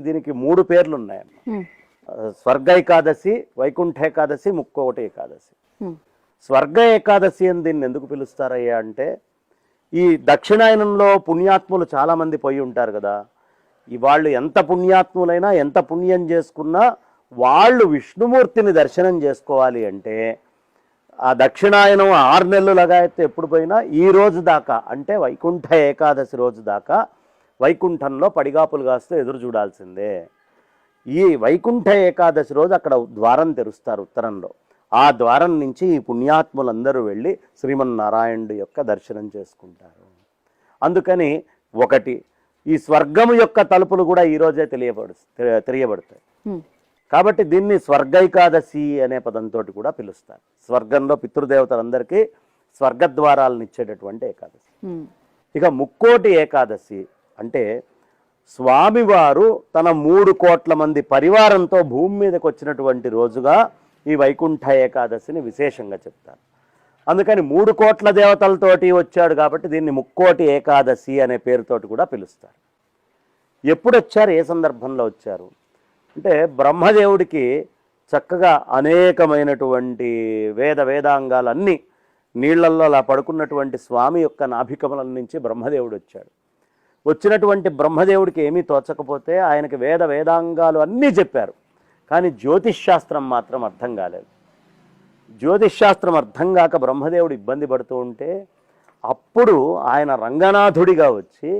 దీనికి 3 పేర్లు ఉన్నాయి. స్వర్గ ఏకాదశి, వైకుంఠ ఏకాదశి, ముక్కోటి ఏకాదశి. స్వర్గ ఏకాదశి అని దీన్ని ఎందుకు పిలుస్తారయ్యా అంటే, ఈ దక్షిణాయనంలో పుణ్యాత్ములు చాలామంది పోయి ఉంటారు కదా, వాళ్ళు ఎంత పుణ్యాత్ములైనా ఎంత పుణ్యం చేసుకున్నా వాళ్ళు విష్ణుమూర్తిని దర్శనం చేసుకోవాలి అంటే ఆ దక్షిణాయనం 6 నెలలుగా అయితే ఎప్పుడు పోయినా ఈ రోజు దాకా అంటే వైకుంఠ ఏకాదశి రోజు దాకా వైకుంఠంలో పడిగాపులు కాస్తూ ఎదురు చూడాల్సిందే. ఈ వైకుంఠ ఏకాదశి రోజు అక్కడ ద్వారం తెరుస్తారు ఉత్తరంలో. ఆ ద్వారం నుంచి ఈ పుణ్యాత్ములందరూ వెళ్ళి శ్రీమన్నారాయణుడి యొక్క దర్శనం చేసుకుంటారు. అందుకని ఒకటి ఈ స్వర్గము యొక్క తలుపులు కూడా ఈరోజే తెలియబడతాయి. కాబట్టి దీన్ని స్వర్గైకాదశి అనే పదంతో కూడా పిలుస్తారు. స్వర్గంలో పితృదేవతలందరికీ స్వర్గద్వారాలను ఇచ్చేటటువంటి ఏకాదశి. ఇక ముక్కోటి ఏకాదశి అంటే స్వామివారు తన 3 కోట్ల మంది పరివారంతో భూమి మీదకి వచ్చినటువంటి రోజుగా ఈ వైకుంఠ ఏకాదశిని విశేషంగా చెప్తారు. అందుకని 3 కోట్ల దేవతలతోటి వచ్చాడు కాబట్టి దీన్ని ముక్కోటి ఏకాదశి అనే పేరుతోటి కూడా పిలుస్తారు. ఎప్పుడు వచ్చారు, ఏ సందర్భంలో వచ్చారు అంటే, బ్రహ్మదేవుడికి చక్కగా అనేకమైనటువంటి వేదాంగాలన్నీ నీళ్లల్లో అలా పడుకున్నటువంటి స్వామి యొక్క నాభికమలం నుంచి బ్రహ్మదేవుడు వచ్చాడు. వచ్చినటువంటి బ్రహ్మదేవుడికి ఏమీ తోచకపోతే ఆయనకి వేదాంగాలు అన్నీ చెప్పారు. కానీ జ్యోతిష్శాస్త్రం మాత్రం అర్థం కాలేదు. జ్యోతిష్శాస్త్రం అర్థం కాక బ్రహ్మదేవుడు ఇబ్బంది పడుతూ ఉంటే అప్పుడు ఆయన రంగనాథుడిగా వచ్చి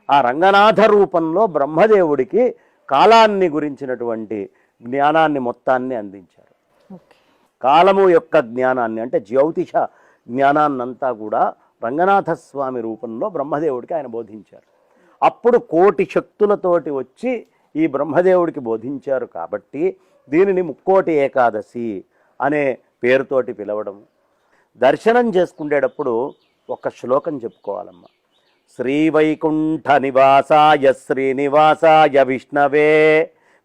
ఆ రంగనాథ రూపంలో బ్రహ్మదేవుడికి కాలాన్ని గురించినటువంటి జ్ఞానాన్ని మొత్తాన్ని అందించారు. కాలము యొక్క జ్ఞానాన్ని అంటే జ్యోతిష జ్ఞానాన్నంతా కూడా రంగనాథ స్వామి రూపంలో బ్రహ్మదేవుడికి ఆయన బోధించారు. అప్పుడు కోటి శక్తులతోటి వచ్చి ఈ బ్రహ్మదేవుడికి బోధించారు. కాబట్టి దీనిని ముక్కోటి ఏకాదశి అనే పేరుతోటి పిలవడం. దర్శనం చేసుకునేటప్పుడు ఒక శ్లోకం చెప్పుకోవాలమ్మా. శ్రీవైకుంఠ నివాసాయ శ్రీనివాసాయ విష్ణవే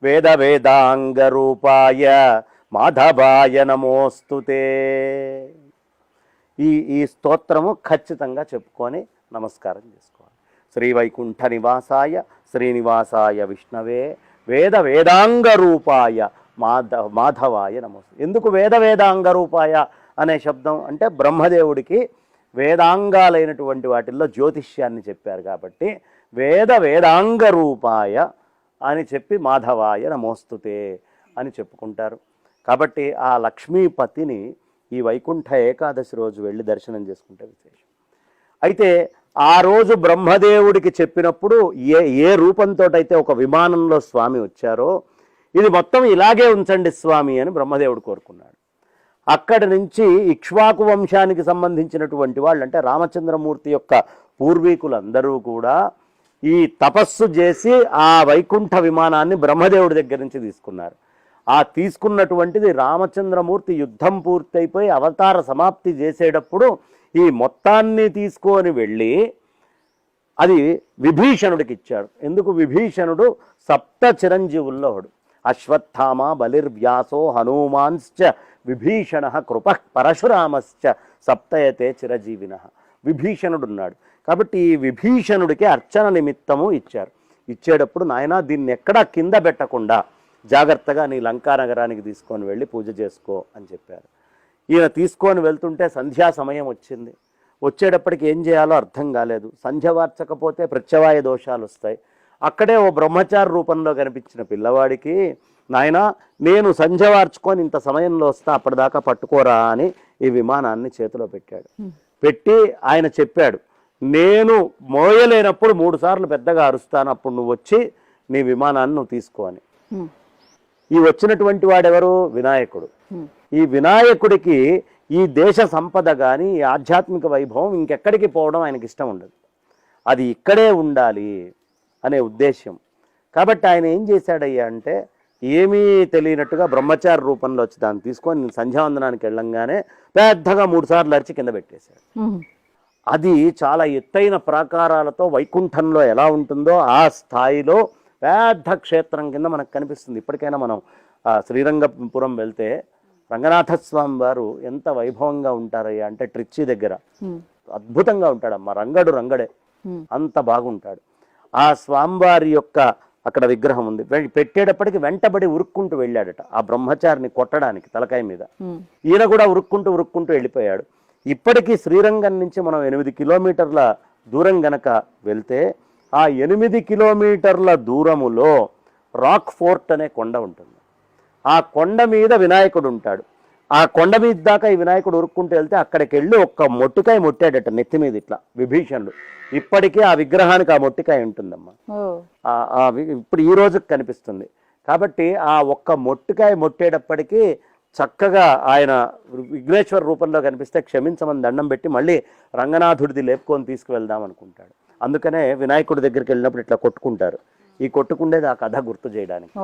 వేదాంగ రూపాయ మాధవాయ నమోస్తుతే. ఈ స్తోత్రము ఖచ్చితంగా చెప్పుకొని నమస్కారం చేసుకోవాలి. శ్రీవైకుంఠ నివాసాయ శ్రీనివాసాయ విష్ణవే వేదాంగ రూపాయ మాధవాయ నమోస్తు. ఎందుకు వేదాంగ రూపాయ అనే శబ్దం అంటే బ్రహ్మదేవుడికి వేదాంగాలైనటువంటి వాటిల్లో జ్యోతిష్యాన్ని చెప్పారు కాబట్టి వేదాంగ రూపాయ అని చెప్పి మాధవాయ నమోస్తుతే అని చెప్పుకుంటారు. కాబట్టి ఆ లక్ష్మీపతిని ఈ వైకుంఠ ఏకాదశి రోజు వెళ్ళి దర్శనం చేసుకుంటే విశేషం. అయితే ఆ రోజు బ్రహ్మదేవుడికి చెప్పినప్పుడు ఏ రూపంతో అయితే ఒక విమానంలో స్వామి వచ్చారో ఇది మొత్తం ఇలాగే ఉంచండి స్వామి అని బ్రహ్మదేవుడు కోరుకున్నాడు. అక్కడి నుంచి ఇక్ష్వాకు వంశానికి సంబంధించినటువంటి వాళ్ళు అంటే రామచంద్రమూర్తి యొక్క పూర్వీకులందరూ కూడా ఈ తపస్సు చేసి ఆ వైకుంఠ విమానాన్ని బ్రహ్మదేవుడి దగ్గర నుంచి తీసుకున్నారు. ఆ తీసుకున్నటువంటిది రామచంద్రమూర్తి యుద్ధం పూర్తయిపోయి అవతార సమాప్తి చేసేటప్పుడు ఈ మొత్తాన్ని తీసుకొని వెళ్ళి అది విభీషణుడికి ఇచ్చాడు. ఎందుకు? విభీషణుడు 7 చిరంజీవుల్లో ఒకడు. అశ్వత్థామ బలిర్వ్యాసో హనుమాన్శ్చ విభీషణ కృపః పరశురామశ్చ సప్తయతే చిరజీవిన. విభీషణుడు ఉన్నాడు కాబట్టి ఈ విభీషణుడికి అర్చన నిమిత్తము ఇచ్చారు. ఇచ్చేటప్పుడు నాయన దీన్ని ఎక్కడా కింద పెట్టకుండా జాగ్రత్తగా నీ లంకా నగరానికి తీసుకొని వెళ్ళి పూజ చేసుకో అని చెప్పారు. ఈయన తీసుకొని వెళ్తుంటే సంధ్యా సమయం వచ్చింది. వచ్చేటప్పటికి ఏం చేయాలో అర్థం కాలేదు. సంధ్య వార్చకపోతే ప్రత్యవాయ దోషాలు వస్తాయి. అక్కడే ఓ బ్రహ్మచారి రూపంలో కనిపించిన పిల్లవాడికి నాయన నేను సంధ్య వార్చుకొని ఇంత సమయంలో వస్తా అప్పటిదాకా పట్టుకోరా అని ఈ విమానాన్ని చేతిలో పెట్టాడు. పెట్టి ఆయన చెప్పాడు, నేను మోయలేనప్పుడు 3 సార్లు పెద్దగా అరుస్తాను, అప్పుడు నువ్వు వచ్చి నీ విమానాన్ని నువ్వు తీసుకో అని. ఈ వచ్చినటువంటి వాడెవరు? వినాయకుడు. ఈ వినాయకుడికి ఈ దేశ సంపద కానీ ఈ ఆధ్యాత్మిక వైభవం ఇంకెక్కడికి పోవడం ఆయనకి ఇష్టం ఉండదు. అది ఇక్కడే ఉండాలి అనే ఉద్దేశ్యం. కాబట్టి ఆయన ఏం చేశాడయ్యా అంటే ఏమీ తెలియనట్టుగా బ్రహ్మచారి రూపంలో వచ్చి దాన్ని తీసుకొని నేను సంధ్యావందనానికి వెళ్ళంగానే పెద్దగా 3 సార్లు అరిచి కింద పెట్టేశాడు. అది చాలా ఎత్తైన ప్రాకారాలతో వైకుంఠంలో ఎలా ఉంటుందో ఆ స్థాయిలో పెద్ద క్షేత్రం కింద మనకు కనిపిస్తుంది. ఇప్పటికైనా మనం శ్రీరంగపురం వెళ్తే రంగనాథస్వామి వారు ఎంత వైభవంగా ఉంటారయ్యా అంటే ట్రిచ్చి దగ్గర అద్భుతంగా ఉంటాడమ్మా. రంగడే అంత బాగుంటాడు. ఆ స్వామివారి యొక్క అక్కడ విగ్రహం ఉంది. పెట్టేటప్పటికి వెంటబడి ఉరుక్కుంటూ వెళ్ళాడట ఆ బ్రహ్మచారిని కొట్టడానికి తలకాయ మీద. ఈయన కూడా ఉరుక్కుంటూ వెళ్ళిపోయాడు. ఇప్పటికీ శ్రీరంగం నుంచి మనం 8 కిలోమీటర్ల దూరం గనక వెళ్తే ఆ 8 కిలోమీటర్ల దూరములో రాక్ ఫోర్ట్ అనే కొండ ఉంటుంది. ఆ కొండ మీద వినాయకుడు ఉంటాడు. ఆ కొండ మీద దాకా ఈ వినాయకుడు ఉరుక్కుంటూ వెళ్తే అక్కడికి వెళ్ళి ఒక్క మొట్టికాయ మొట్టాడట నెత్తి మీద ఇట్లా విభీషణుడు. ఇప్పటికీ ఆ విగ్రహానికి ఆ మొట్టికాయ ఉంటుందమ్మా. ఇప్పుడు ఈ రోజుకి కనిపిస్తుంది. కాబట్టి ఆ ఒక్క మొట్టికాయ మొట్టేటప్పటికీ చక్కగా ఆయన విఘ్నేశ్వర రూపంలో కనిపిస్తే క్షమించమని దండం పెట్టి మళ్ళీ రంగనాథుడిది లేపుకొని తీసుకువెళ్దాం అనుకుంటాడు. అందుకనే వినాయకుడి దగ్గరికి వెళ్ళినప్పుడు ఇట్లా కొట్టుకుంటారు. ఈ కొట్టుకుండేది ఆ కథ గుర్తు చేయడానికి.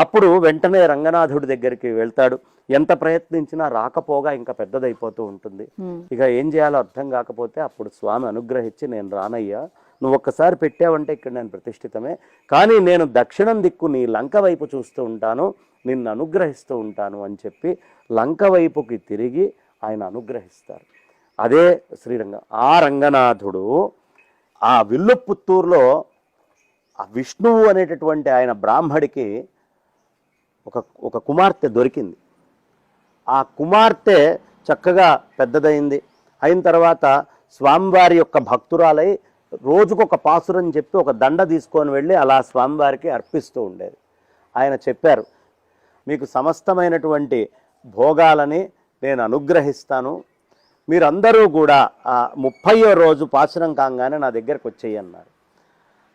అప్పుడు వెంటనే రంగనాథుడి దగ్గరికి వెళ్తాడు. ఎంత ప్రయత్నించినా రాకపోగా ఇంకా పెద్దదైపోతూ ఉంటుంది. ఇక ఏం చేయాలో అర్థం కాకపోతే అప్పుడు స్వామి అనుగ్రహించి, నేను రానయ్యా, నువ్వు ఒక్కసారి పెట్టావంటే ఇక్కడ నేను ప్రతిష్ఠితమే, కానీ నేను దక్షిణం దిక్కు నీ లంక వైపు చూస్తూ ఉంటాను, నిన్ను అనుగ్రహిస్తూ ఉంటాను అని చెప్పి లంక వైపుకి తిరిగి ఆయన అనుగ్రహిస్తారు. అదే శ్రీరంగం. ఆ రంగనాథుడు ఆ విల్లుపుత్తూరులో ఆ విష్ణువు అనేటటువంటి ఆయన బ్రాహ్మడికి ఒక కుమార్తె దొరికింది. ఆ కుమార్తె చక్కగా పెద్దదైంది. అయిన తర్వాత స్వామివారి యొక్క భక్తురాలై రోజుకొక పాసురం చెప్పి ఒక దండ తీసుకొని వెళ్ళి అలా స్వామివారికి అర్పిస్తూ ఉండేది. ఆయన చెప్పారు, మీకు సమస్తమైనటువంటి భోగాలని నేను అనుగ్రహిస్తాను, మీరందరూ కూడా ఆ 30వ రోజు పాసురం కాగానే నా దగ్గరకు వచ్చేయన్నారు.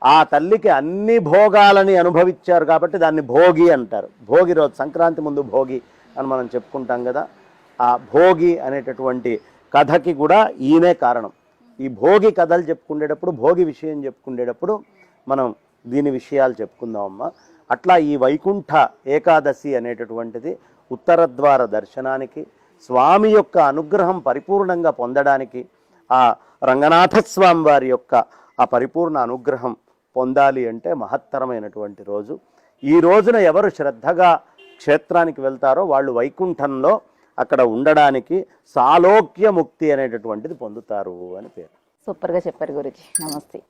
ఆ తల్లికి అన్ని భోగాలని అనుభవించారు కాబట్టి దాన్ని భోగి అంటారు. భోగి రోజు, సంక్రాంతి ముందు భోగి అని మనం చెప్పుకుంటాం కదా. ఆ భోగి అనేటటువంటి కథకి కూడా ఈయనే కారణం. ఈ భోగి కథలు చెప్పుకునేటప్పుడు, భోగి విషయం చెప్పుకునేటప్పుడు మనం దీని విషయాలు చెప్పుకుందామమ్మా. అట్లా ఈ వైకుంఠ ఏకాదశి అనేటటువంటిది ఉత్తర ద్వార దర్శనానికి, స్వామి యొక్క అనుగ్రహం పరిపూర్ణంగా పొందడానికి, ఆ రంగనాథస్వామి వారి యొక్క ఆ పరిపూర్ణ అనుగ్రహం పొందాలి అంటే మహత్తరమైనటువంటి రోజు. ఈ రోజున ఎవరు శ్రద్ధగా క్షేత్రానికి వెళ్తారో వాళ్ళు వైకుంఠంలో అక్కడ ఉండడానికి సాలోక్య ముక్తి అనేటటువంటిది పొందుతారు అని పేరు. సూపర్గా చెప్పారు గురూజీ. నమస్తే.